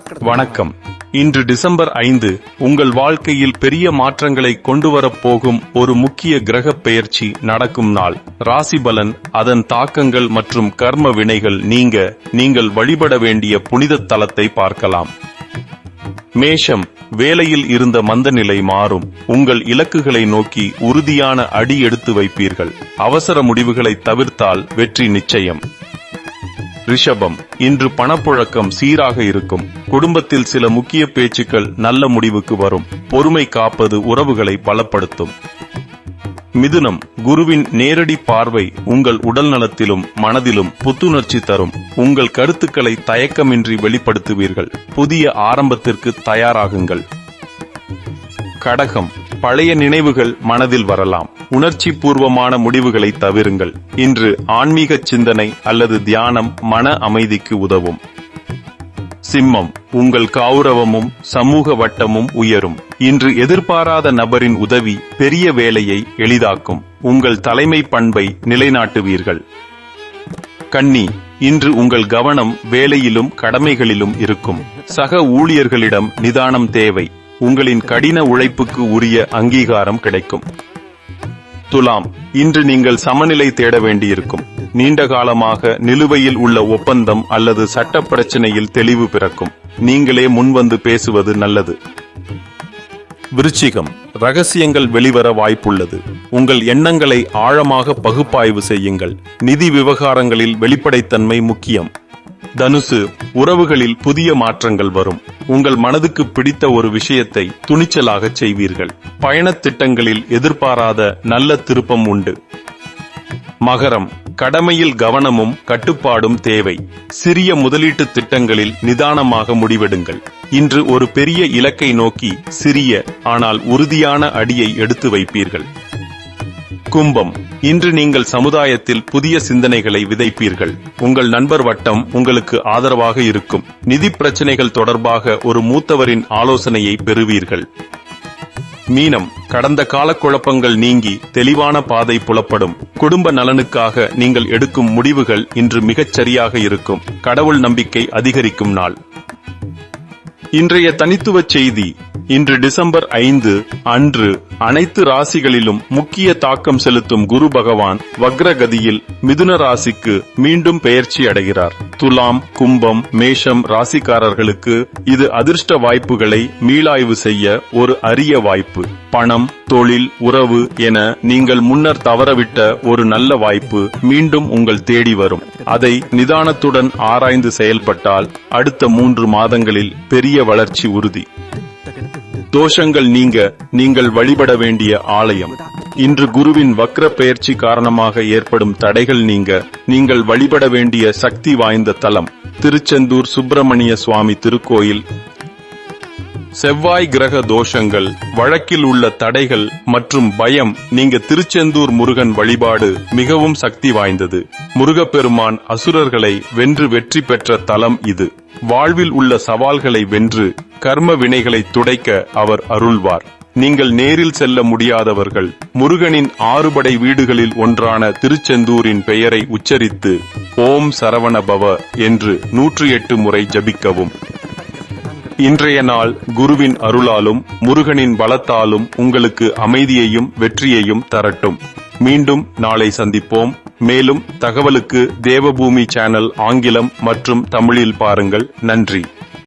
வணக்கம். இன்று டிசம்பர் 5 உங்கள் வாழ்க்கையில் பெரிய மாற்றங்களை கொண்டுவரப் போகும் ஒரு முக்கிய கிரகப் பெயர்ச்சி நடக்கும் நாள். ராசி பலன், அதன் தாக்கங்கள் மற்றும் கர்ம வினைகள் நீங்கள் வழிபட வேண்டிய புனித தலத்தை பார்க்கலாம். மேஷம், வேலையில் இருந்த மந்தநிலை மாறும். உங்கள் இலக்குகளை நோக்கி உறுதியான அடி எடுத்து வைப்பீர்கள். அவசர முடிவுகளை தவிர்த்தால் வெற்றி நிச்சயம். ரிஷபம், இன்று பணப்புழக்கம் சீராக இருக்கும். குடும்பத்தில் சில முக்கிய பேச்சுக்கள் நல்ல முடிவுக்கு வரும். பொறுமை காப்பது உறவுகளை பலப்படுத்தும். மிதுனம், குருவின் நேரடி பார்வை உங்கள் உடல் நலத்திலும் மனதிலும் புத்துணர்ச்சி தரும். உங்கள் கருத்துக்களை தயக்கமின்றி வெளிப்படுத்துவீர்கள். புதிய ஆரம்பத்திற்கு தயாராகுங்கள். கடகம், பழைய நினைவுகள் மனதில் வரலாம். உணர்ச்சி பூர்வமான முடிவுகளை தவிருங்கள். இன்று ஆன்மீக சிந்தனை அல்லது தியானம் மன அமைதிக்கு உதவும். சிம்மம், உங்கள் கௌரவமும் சமூக வட்டமும் உயரும். இன்று எதிர்பாராத நபரின் உதவி பெரிய வேலையை எளிதாக்கும். உங்கள் தலைமை பண்பை நிலைநாட்டுவீர்கள். கன்னி, இன்று உங்கள் கவனம் வேலையிலும் கடமைகளிலும் இருக்கும். சக ஊழியர்களிடம் நிதானம் தேவை. உங்களின் கடின உழைப்புக்கு உரிய அங்கீகாரம் கிடைக்கும். துலாம், இன்று நீங்கள் சமநிலை தேட வேண்டியிருக்கும். நீண்ட காலமாக நிலுவையில் உள்ள ஒப்பந்தம் அல்லது சட்ட பிரச்சனையில் தெளிவு பிறக்கும். நீங்களே முன்வந்து பேசுவது நல்லது. விருச்சிகம், ரகசியங்கள் வெளிவர வாய்ப்புள்ளது. உங்கள் எண்ணங்களை ஆழமாக பகுப்பாய்வு செய்யுங்கள். நிதி விவகாரங்களில் வெளிப்படைத்தன்மை முக்கியம். தனுசு, உறவுகளில் புதிய மாற்றங்கள் வரும். உங்கள் மனதுக்கு பிடித்த ஒரு விஷயத்தை துணிச்சலாக செய்வீர்கள். பயணத் திட்டங்களில் எதிர்பாராத நல்ல திருப்பம் உண்டு. மகரம், கடமையில் கவனமும் கட்டுப்பாடும் தேவை. சிறிய முதலீட்டு திட்டங்களில் நிதானமாக முடிவெடுங்கள். இன்று ஒரு பெரிய இலக்கை நோக்கி சிறிய ஆனால் உறுதியான அடியை எடுத்து வைப்பீர்கள். கும்பம், இன்று நீங்கள் சமுதாயத்தில் புதிய சிந்தனைகளை விதைப்பீர்கள். உங்கள் நண்பர் வட்டம் உங்களுக்கு ஆதரவாக இருக்கும். நிதி பிரச்சனைகள் தொடர்பாக ஒரு மூத்தவரின் ஆலோசனையை பெறுவீர்கள். மீனம், கடந்த கால குழப்பங்கள் நீங்கி தெளிவான பாதை புலப்படும். குடும்ப நலனுக்காக நீங்கள் எடுக்கும் முடிவுகள் இன்று மிகச் சரியாக இருக்கும். கடவுள் நம்பிக்கை அதிகரிக்கும் நாள். இன்றைய தனித்துவ செய்தி. இன்று டிசம்பர் 5 அன்று அனைத்து ராசிகளிலும் முக்கிய தாக்கம் செலுத்தும் குரு பகவான் வக்ரகதியில் மிதுன ராசிக்கு மீண்டும் பெயர்ச்சி அடைகிறார். துலாம், கும்பம், மேஷம் ராசிக்காரர்களுக்கு இது அதிர்ஷ்ட வாய்ப்புகளை மீளாய்வு செய்ய ஒரு அரிய வாய்ப்பு. பணம், தொழில், உறவு என நீங்கள் முன்னர் தவறவிட்ட ஒரு நல்ல வாய்ப்பு மீண்டும் உங்கள் தேடி வரும். அதை நிதானத்துடன் ஆராய்ந்து செயல்பட்டால் அடுத்த 3 மாதங்களில் பெரிய வளர்ச்சி உறுதி. தோஷங்கள் நீங்க நீங்கள் வழிபட வேண்டிய ஆலயம். இன்று குருவின் வக்ர பெயர்ச்சி காரணமாக ஏற்படும் தடைகள் நீங்க நீங்கள் வழிபட வேண்டிய சக்தி வாய்ந்த தலம் திருச்செந்தூர் சுப்பிரமணிய சுவாமி திருக்கோயில். செவ்வாய் கிரக தோஷங்கள், வழக்கில் உள்ள தடைகள் மற்றும் பயம் நீங்க திருச்செந்தூர் முருகன் வழிபாடு மிகவும் சக்தி வாய்ந்தது. முருகப்பெருமான் அசுரர்களை வென்று வெற்றி பெற்ற தலம் இது. வாழ்வில் உள்ள சவால்களை வென்று கர்ம வினைகளை துடைக்க அவர் அருள்வார். நீங்கள் நேரில் செல்ல முடியாதவர்கள் முருகனின் 6 படை வீடுகளில் ஒன்றான திருச்செந்தூரின் பெயரை உச்சரித்து ஓம் சரவண பவ என்று 108 முறை ஜபிக்கவும். இன்றைய நாள் குருவின் அருளாலும் முருகனின் பலத்தாலும் உங்களுக்கு அமைதியையும் வெற்றியையும் தரட்டும். மீண்டும் நாளை சந்திப்போம். மேலும் தகவலுக்கு தேவபூமி சேனல் ஆங்கிலம் மற்றும் தமிழில் பாருங்கள். நன்றி.